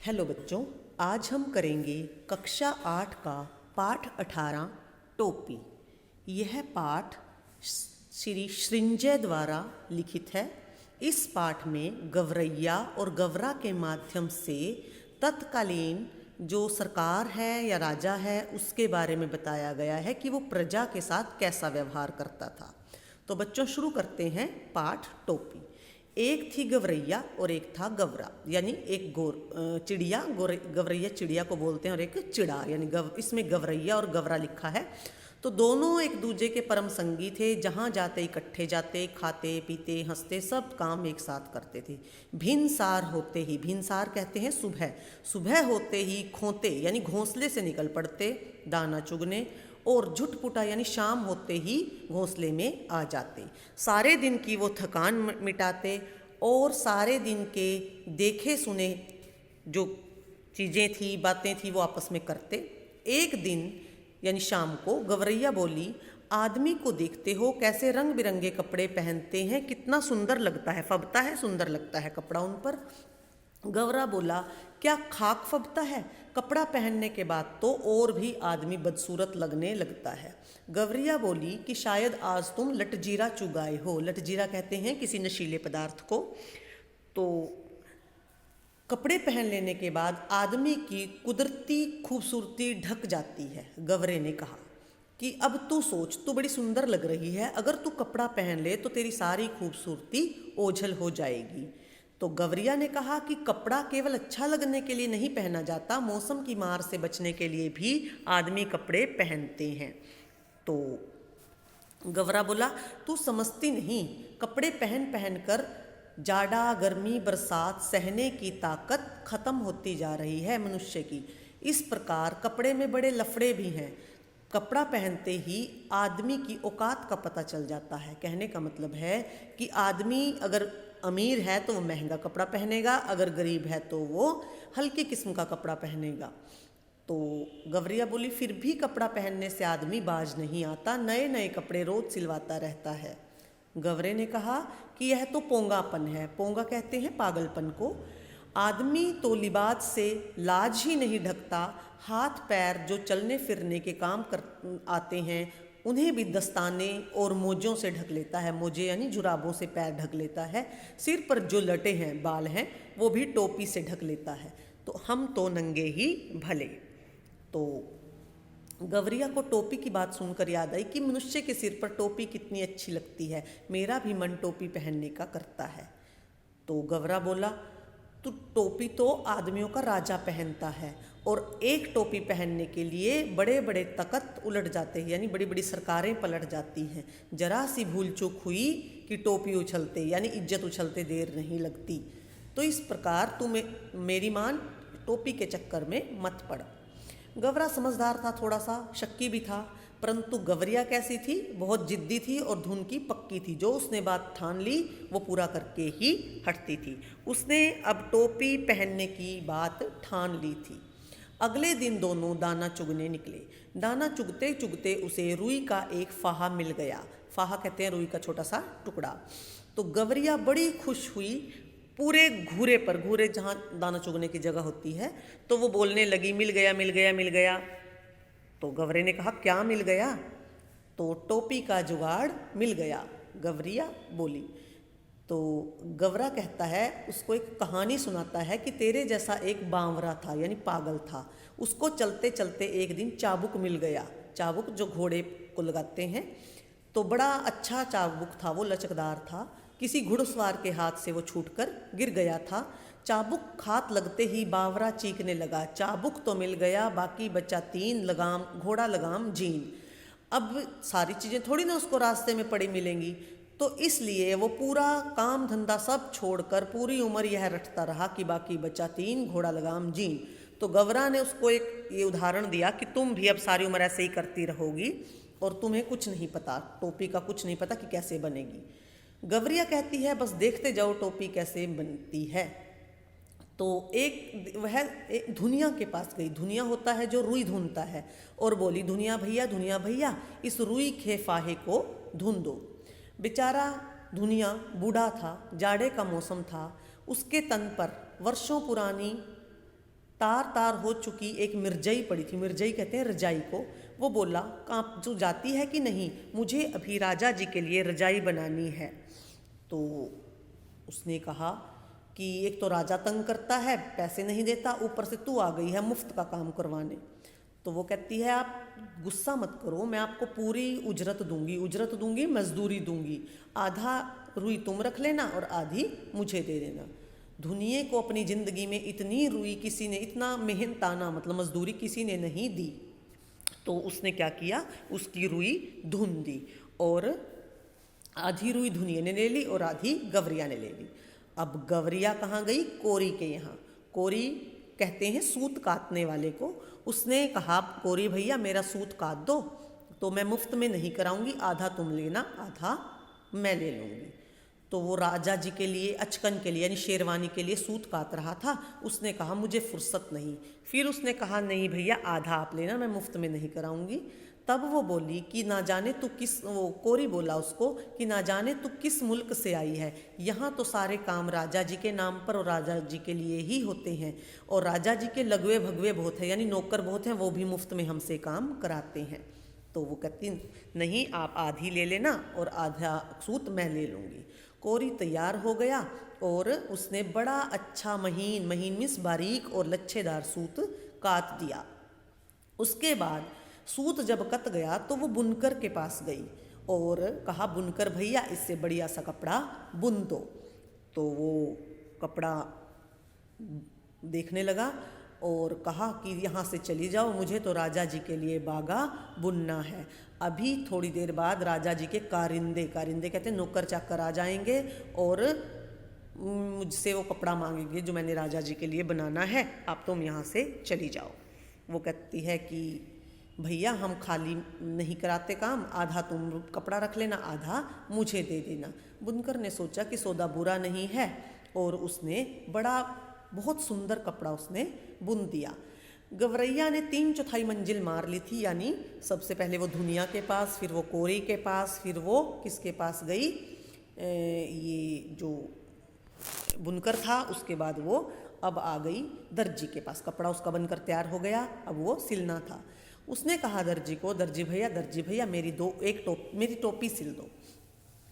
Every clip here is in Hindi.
हेलो बच्चों, आज हम करेंगे कक्षा 8 का पाठ 18 टोपी। यह पाठ श्री सृंजय द्वारा लिखित है। इस पाठ में गवरैया और गवरा के माध्यम से तत्कालीन जो सरकार है या राजा है उसके बारे में बताया गया है कि वो प्रजा के साथ कैसा व्यवहार करता था। तो बच्चों शुरू करते हैं पाठ टोपी। एक थी गवरैया और एक था गवरा, यानी एक चिड़िया, गवरैया चिड़िया को बोलते हैं, और एक चिड़ा यानी इसमें गवरैया और गवरा लिखा है। तो दोनों एक दूसरे के परम संगी थे। जहाँ जाते इकट्ठे जाते, खाते पीते हंसते, सब काम एक साथ करते थे। भिनसार होते ही, भिनसार कहते हैं सुबह, सुबह होते ही खोते यानी घोंसले से निकल पड़ते दाना चुगने, और झुटपुटा यानी शाम होते ही घोंसले में आ जाते। सारे दिन की वो थकान मिटाते और सारे दिन के देखे सुने जो चीज़ें थी, बातें थी, वो आपस में करते। एक दिन यानी शाम को गवरैया बोली, आदमी को देखते हो कैसे रंग बिरंगे कपड़े पहनते हैं, कितना सुंदर लगता है, फबता है, सुंदर लगता है कपड़ा उन पर। गवरा बोला, क्या खाक फबता है? कपड़ा पहनने के बाद तो और भी आदमी बदसूरत लगने लगता है। गवरिया बोली कि शायद आज तुम लटजीरा चुगाए हो। लटजीरा कहते हैं किसी नशीले पदार्थ को। तो कपड़े पहन लेने के बाद आदमी की कुदरती खूबसूरती ढक जाती है। गवरे ने कहा कि अब तू सोच, तू बड़ी सुंदर लग रही है, अगर तू कपड़ा पहन ले तो तेरी सारी खूबसूरती ओझल हो जाएगी। तो गवरिया ने कहा कि कपड़ा केवल अच्छा लगने के लिए नहीं पहना जाता, मौसम की मार से बचने के लिए भी आदमी कपड़े पहनते हैं। तो गवरा बोला, तू समझती नहीं, कपड़े पहन पहन कर जाड़ा गर्मी बरसात सहने की ताकत खत्म होती जा रही है मनुष्य की। इस प्रकार कपड़े में बड़े लफड़े भी हैं। कपड़ा पहनते ही आदमी की औकात का पता चल जाता है। कहने का मतलब है कि आदमी अगर अमीर है तो वो महंगा कपड़ा पहनेगा, अगर गरीब है तो वो हल्की किस्म का कपड़ा पहनेगा। तो गवरिया बोली, फिर भी कपड़ा पहनने से आदमी बाज नहीं आता, नए नए कपड़े रोज सिलवाता रहता है। गवरे ने कहा कि यह तो पोंगापन है। पोंगा कहते हैं पागलपन को। आदमी तो लिबास से लाज ही नहीं ढकता, हाथ पैर जो चलने फिरने के काम कर आते हैं उन्हें भी दस्ताने और मोजों से ढक लेता है। मोजे यानी जुराबों से पैर ढक लेता है। सिर पर जो लटे हैं, बाल हैं, वो भी टोपी से ढक लेता है। तो हम तो नंगे ही भले। तो गवरिया को टोपी की बात सुनकर याद आई कि मनुष्य के सिर पर टोपी कितनी अच्छी लगती है, मेरा भी मन टोपी पहनने का करता है। तो गवरा बोला, तो टोपी तो आदमियों का राजा पहनता है, और एक टोपी पहनने के लिए बड़े बड़े तख्त उलट जाते हैं, यानी बड़ी बड़ी सरकारें पलट जाती हैं। जरा सी भूल चूक हुई कि टोपी उछलते यानी इज्जत उछलते देर नहीं लगती। तो इस प्रकार तुम मेरी मान टोपी के चक्कर में मत पड़। गवरा समझदार था, थोड़ा सा शक्की भी था, परंतु गवरिया कैसी थी, बहुत जिद्दी थी और धुन की पक्की थी। जो उसने बात ठान ली वो पूरा करके ही हटती थी। उसने अब टोपी पहनने की बात ठान ली थी। अगले दिन दोनों दाना चुगने निकले। दाना चुगते चुगते उसे रुई का एक फाहा मिल गया। फाहा कहते हैं रुई का छोटा सा टुकड़ा। तो गवरिया बड़ी खुश हुई। पूरे घूरे पर, घूरे जहाँ दाना चुगने की जगह होती है, तो वो बोलने लगी, मिल गया मिल गया मिल गया। तो गवरे ने कहा, क्या मिल गया? तो टोपी का जुगाड़ मिल गया, गवरिया बोली। तो गवरा कहता है, उसको एक कहानी सुनाता है कि तेरे जैसा एक बावरा था यानी पागल था, उसको चलते चलते एक दिन चाबुक मिल गया। चाबुक जो घोड़े को लगाते हैं, तो बड़ा अच्छा चाबुक था, वो लचकदार था। किसी घुड़सवार के हाथ से वो छूटकर गिर गया था। चाबुक हाथ लगते ही बावरा चीखने लगा, चाबुक तो मिल गया, बाकी बचा 3 लगाम, घोड़ा लगाम जीन। अब सारी चीज़ें थोड़ी ना उसको रास्ते में पड़ी मिलेंगी, तो इसलिए वो पूरा काम धंधा सब छोड़कर पूरी उम्र यह रटता रहा कि बाकी बचा 3 घोड़ा लगाम जीन। तो गवरा ने उसको एक ये उदाहरण दिया कि तुम भी अब सारी उम्र ऐसे ही करती रहोगी और तुम्हें कुछ नहीं पता, टोपी का कुछ नहीं पता कि कैसे बनेगी। गवरिया कहती है, बस देखते जाओ टोपी कैसे बनती है। तो वह एक धुनिया के पास गई। धुनिया होता है जो रुई धुनता है, और बोली, धुनिया भैया इस रुई के फाहे को धुन दो। बेचारा धुनिया बूढ़ा था, जाड़े का मौसम था, उसके तन पर वर्षों पुरानी तार तार हो चुकी एक मिर्जई पड़ी थी, मिर्जई कहते हैं रजाई को। वो बोला, कांप जो जाती है कि नहीं, मुझे अभी राजा जी के लिए रजाई बनानी है। तो उसने कहा कि एक तो राजा तंग करता है, पैसे नहीं देता, ऊपर से तू आ गई है मुफ्त का काम करवाने। तो वो कहती है, आप गुस्सा मत करो, मैं आपको पूरी उजरत दूंगी, मजदूरी दूंगी। आधा रुई तुम रख लेना और आधी मुझे दे देना। धुनिये को अपनी ज़िंदगी में इतनी रुई किसी ने, इतना मेहनताना मतलब मजदूरी किसी ने नहीं दी। तो उसने क्या किया, उसकी रुई धुन दी और आधी रुई धुनिये ने ले ली और आधी गवरिया ने ले ली। अब गवरिया कहाँ गई, कोरी के यहाँ। कोरी कहते हैं सूत काटने वाले को। उसने कहा, कोरी भैया मेरा सूत काट दो, तो मैं मुफ्त में नहीं कराऊंगी, आधा तुम लेना आधा मैं ले लूँगी। तो वो राजा जी के लिए, अचकन के लिए यानी शेरवानी के लिए सूत काट रहा था। उसने कहा मुझे फुर्सत नहीं। फिर उसने कहा नहीं भैया आधा आप लेना, मैं मुफ्त में नहीं कराऊंगी। तब वो बोली कि ना जाने तू किस, वो कोरी बोला उसको कि ना जाने तू किस मुल्क से आई है, यहाँ तो सारे काम राजा जी के नाम पर और राजा जी के लिए ही होते हैं, और राजा जी के लगवे भगवे बहुत हैं, यानी नौकर बहुत हैं, वो भी मुफ्त में हमसे काम कराते हैं। तो वो कहती नहीं, आप आधी ले लेना और आधा सूत मैं ले लूँगी। कोरी तैयार हो गया और उसने बड़ा अच्छा महीन मीन्स बारीक और लच्छेदार सूत काट दिया। उसके बाद सूत जब कट गया तो वो बुनकर के पास गई और कहा, बुनकर भैया इससे बढ़िया सा कपड़ा बुन दो। तो वो कपड़ा देखने लगा और कहा कि यहाँ से चली जाओ, मुझे तो राजा जी के लिए बागा बुनना है। अभी थोड़ी देर बाद राजा जी के कारिंदे कहते हैं नौकर चाकर आ जाएंगे और मुझसे वो कपड़ा मांगेंगे जो मैंने राजा जी के लिए बनाना है, आप तुम यहाँ से चली जाओ। वो कहती है कि भैया हम खाली नहीं कराते काम, आधा तुम कपड़ा रख लेना, आधा मुझे दे देना। बुनकर ने सोचा कि सौदा बुरा नहीं है और उसने बहुत सुंदर कपड़ा उसने बुन दिया। गवरैया ने 3/4 मंजिल मार ली थी, यानी सबसे पहले वो धुनिया के पास, फिर वो कोरी के पास, फिर वो किसके पास गई, ये जो बुनकर था, उसके बाद वो अब आ गई दर्जी के पास। कपड़ा उसका बनकर तैयार हो गया, अब वो सिलना था। उसने कहा दर्जी को, दर्जी भैया मेरी टोपी सिल दो।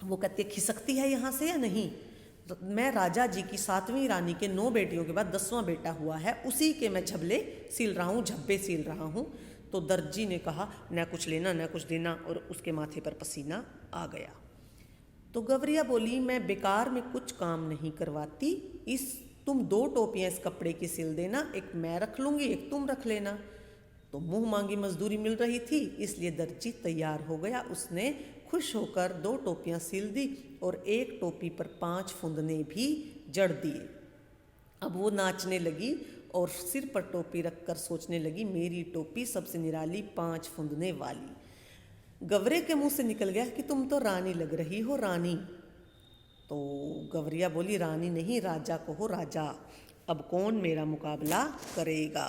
वो कहती है, खिसकती है यहाँ से या नहीं, तो मैं राजा जी की 7वीं रानी के 9 बेटियों के बाद 10वां बेटा हुआ है, उसी के मैं झब्बे सिल रहा हूँ। तो दर्जी ने कहा, न कुछ लेना न कुछ देना, और उसके माथे पर पसीना आ गया। तो गवरिया बोली, मैं बेकार में कुछ काम नहीं करवाती, तुम 2 टोपियाँ इस कपड़े की सिल देना, एक मैं रख लूँगी, एक तुम रख लेना। तो मुँह मांगी मजदूरी मिल रही थी, इसलिए दर्जी तैयार हो गया। उसने खुश होकर 2 टोपियाँ सिल दी और एक टोपी पर 5 फुंदने भी जड़ दिए। अब वो नाचने लगी और सिर पर टोपी रखकर सोचने लगी, मेरी टोपी सबसे निराली 5 फुंदने वाली। गवरे के मुंह से निकल गया कि तुम तो रानी लग रही हो, रानी। तो गवरिया बोली, रानी नहीं, राजा को हो राजा, अब कौन मेरा मुकाबला करेगा।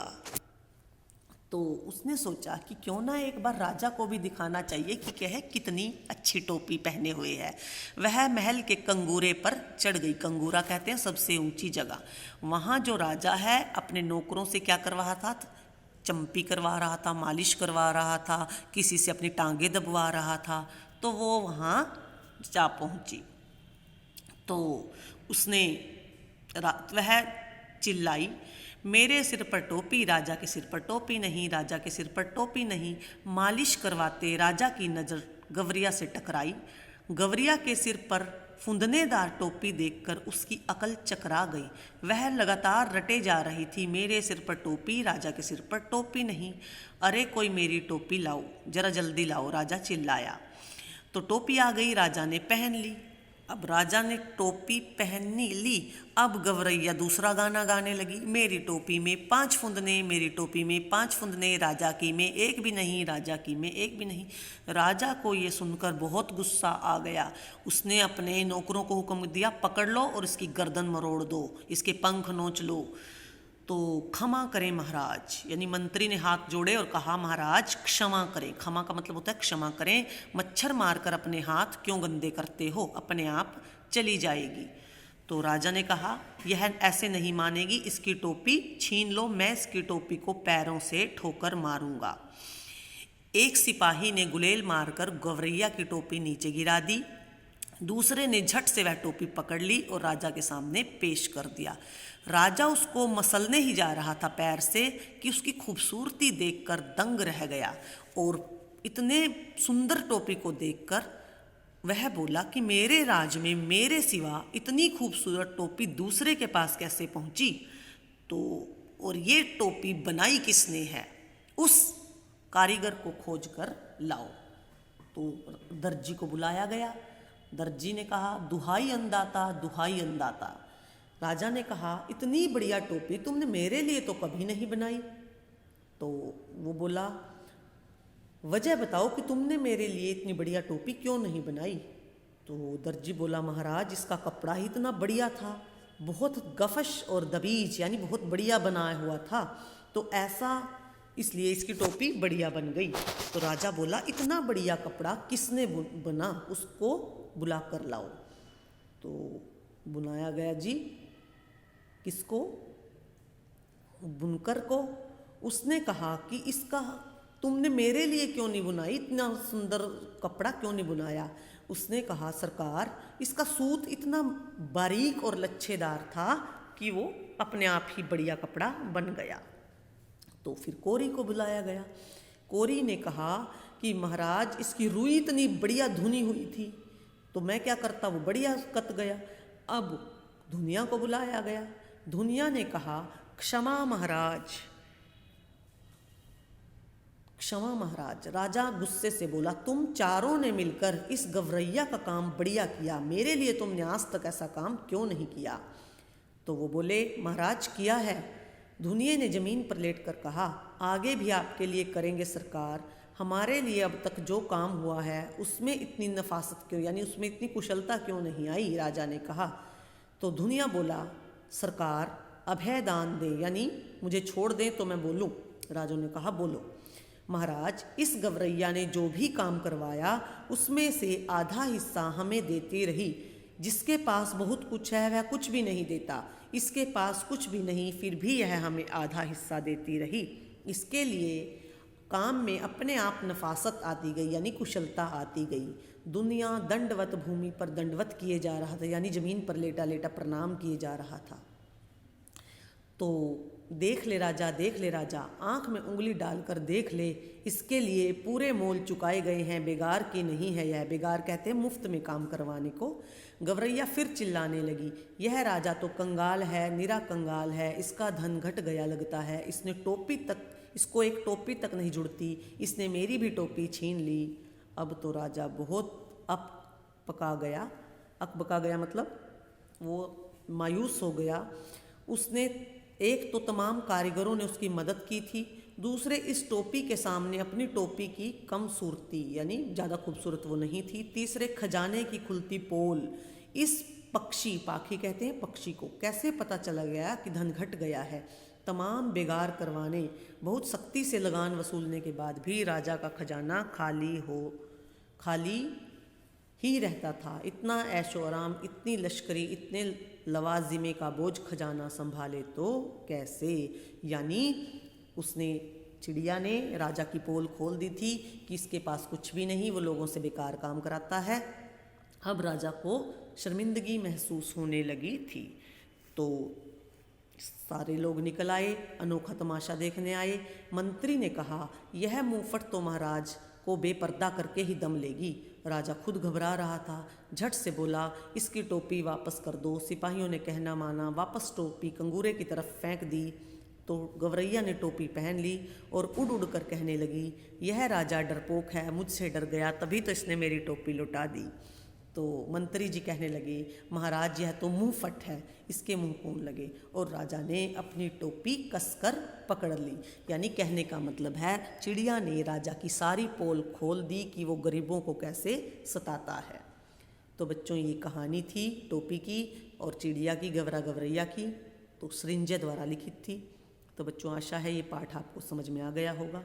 तो उसने सोचा कि क्यों ना एक बार राजा को भी दिखाना चाहिए कि क्या है, कितनी अच्छी टोपी पहने हुए है। वह महल के कंगूरे पर चढ़ गई। कंगूरा कहते हैं सबसे ऊंची जगह। वहाँ जो राजा है अपने नौकरों से क्या करवा रहा था, चंपी करवा रहा था, मालिश करवा रहा था, किसी से अपनी टांगे दबवा रहा था। तो वो वहाँ जा पहुँची तो उसने वह चिल्लाई, मेरे सिर पर टोपी, राजा के सिर पर टोपी नहीं, राजा के सिर पर टोपी नहीं। मालिश करवाते राजा की नज़र गवरिया से टकराई। गवरिया के सिर पर फुंदनेदार टोपी देखकर उसकी अकल चकरा गई। वह लगातार रटे जा रही थी, मेरे सिर पर टोपी, राजा के सिर पर टोपी नहीं। अरे कोई मेरी टोपी लाओ, जरा जल्दी लाओ, राजा चिल्लाया। तो टोपी आ गई, राजा ने पहन ली। अब राजा ने टोपी पहनी ली। अब गवरैया दूसरा गाना गाने लगी, मेरी टोपी में 5 फुंदने, मेरी टोपी में 5 फुंदने, राजा की में एक भी नहीं, राजा की में एक भी नहीं। राजा को ये सुनकर बहुत गुस्सा आ गया। उसने अपने नौकरों को हुक्म दिया, पकड़ लो और इसकी गर्दन मरोड़ दो, इसके पंख नोच लो। तो क्षमा करें महाराज, यानी मंत्री ने हाथ जोड़े और कहा, महाराज क्षमा करें। क्षमा का मतलब होता है क्षमा करें। मच्छर मारकर अपने हाथ क्यों गंदे करते हो, अपने आप चली जाएगी। तो राजा ने कहा, यह ऐसे नहीं मानेगी, इसकी टोपी छीन लो, मैं इसकी टोपी को पैरों से ठोकर मारूंगा। एक सिपाही ने गुलेल मारकर गवरैया की टोपी नीचे गिरा दी। दूसरे ने झट से वह टोपी पकड़ ली और राजा के सामने पेश कर दिया। राजा उसको मसलने ही जा रहा था पैर से कि उसकी खूबसूरती देखकर दंग रह गया, और इतने सुंदर टोपी को देखकर वह बोला कि मेरे राज में मेरे सिवा इतनी खूबसूरत टोपी दूसरे के पास कैसे पहुंची, तो और ये टोपी बनाई किसने है, उस कारीगर को खोज कर लाओ। तो दर्जी को बुलाया गया। दर्जी ने कहा, दुहाई अंदाता, दुहाई अंदाता। राजा ने कहा, इतनी बढ़िया टोपी तुमने मेरे लिए तो कभी नहीं बनाई। तो वो बोला, वजह बताओ कि तुमने मेरे लिए इतनी बढ़िया टोपी क्यों नहीं बनाई। तो दर्जी बोला, महाराज इसका कपड़ा ही इतना बढ़िया था, बहुत गफश और दबीज यानी बहुत बढ़िया बनाया हुआ था, तो ऐसा इसलिए इसकी टोपी बढ़िया बन गई। तो राजा बोला, इतना बढ़िया कपड़ा किसने बना, उसको बुला कर लाओ। तो बुलाया गया जी, किसको, बुनकर को। उसने कहा कि इसका तुमने मेरे लिए क्यों नहीं बुनाई, इतना सुंदर कपड़ा क्यों नहीं बुनाया। उसने कहा, सरकार इसका सूत इतना बारीक और लच्छेदार था कि वो अपने आप ही बढ़िया कपड़ा बन गया। तो फिर कोरी को बुलाया गया। कोरी ने कहा कि महाराज इसकी रुई इतनी बढ़िया धुनी हुई थी, तो मैं क्या करता, वो बढ़िया कत गया। अब धुनिया को बुलाया गया। धुनिया ने कहा, क्षमा महाराज, क्षमा महाराज। राजा गुस्से से बोला, तुम चारों ने मिलकर इस गवरैया का काम बढ़िया किया, मेरे लिए तुमने आज तक ऐसा काम क्यों नहीं किया। तो वो बोले, महाराज किया है। धुनिये ने जमीन पर लेटकर कहा, आगे भी आपके लिए करेंगे सरकार, हमारे लिए अब तक जो काम हुआ है उसमें इतनी नफासत क्यों, यानी उसमें इतनी कुशलता क्यों नहीं आई, राजा ने कहा। तो धुनिया बोला, सरकार अभय दान दें, यानी मुझे छोड़ दें तो मैं बोलूं। राजा ने कहा, बोलो। महाराज इस गवरैया ने जो भी काम करवाया उसमें से आधा हिस्सा हमें देती रही, जिसके पास बहुत कुछ है वह कुछ भी नहीं देता, इसके पास कुछ भी नहीं फिर भी यह हमें आधा हिस्सा देती रही। इसके लिए काम में अपने आप नफासत आती गई, यानी कुशलता आती गई। दुनिया दंडवत भूमि पर दंडवत किए जा रहा था, यानी जमीन पर लेटा लेटा प्रणाम किए जा रहा था। तो देख ले राजा, देख ले राजा, आंख में उंगली डालकर देख ले, इसके लिए पूरे मोल चुकाए गए हैं, बेगार की नहीं है यह। बेगार कहते हैं मुफ्त में काम करवाने को। गवरैया फिर चिल्लाने लगी, यह राजा तो कंगाल है, निरा कंगाल है, इसका धन घट गया लगता है, इसने टोपी तक, इसको एक टोपी तक नहीं जुड़ती, इसने मेरी भी टोपी छीन ली। अब तो राजा बहुत अकबका गया मतलब वो मायूस हो गया। उसने एक तो तमाम कारीगरों ने उसकी मदद की थी, दूसरे इस टोपी के सामने अपनी टोपी की कम सूरती, यानी ज़्यादा खूबसूरत वो नहीं थी, तीसरे खजाने की खुलती पोल। इस पक्षी, पाखी कहते हैं पक्षी को, कैसे पता चला गया कि धन घट गया है। तमाम बेगार करवाने, बहुत सख्ती से लगान वसूलने के बाद भी राजा का खजाना खाली ही रहता था। इतना ऐशो आराम, इतनी लश्करी, इतने लवाजिमे का बोझ खजाना संभाले तो कैसे। यानी उसने, चिड़िया ने राजा की पोल खोल दी थी कि इसके पास कुछ भी नहीं, वो लोगों से बेकार काम कराता है। अब राजा को शर्मिंदगी महसूस होने लगी थी। तो सारे लोग निकल आए, अनोखा तमाशा देखने आए। मंत्री ने कहा, यह मुंहफट तो महाराज को बेपर्दा करके ही दम लेगी। राजा खुद घबरा रहा था, झट से बोला, इसकी टोपी वापस कर दो। सिपाहियों ने कहना माना, वापस टोपी कंगूरे की तरफ फेंक दी। तो गवरैया ने टोपी पहन ली और उड़ उड़ कर कहने लगी, यह राजा डरपोक है, मुझसे डर गया, तभी तो इसने मेरी टोपी लुटा दी। तो मंत्री जी कहने लगे, महाराज यह तो मुंह फट है, इसके मुंह कौन लगे। और राजा ने अपनी टोपी कसकर पकड़ ली। यानी कहने का मतलब है, चिड़िया ने राजा की सारी पोल खोल दी कि वो गरीबों को कैसे सताता है। तो बच्चों, ये कहानी थी टोपी की और चिड़िया की, गवरैया की, तो सृंजय द्वारा लिखित थी। तो बच्चों, आशा है ये पाठ आपको समझ में आ गया होगा।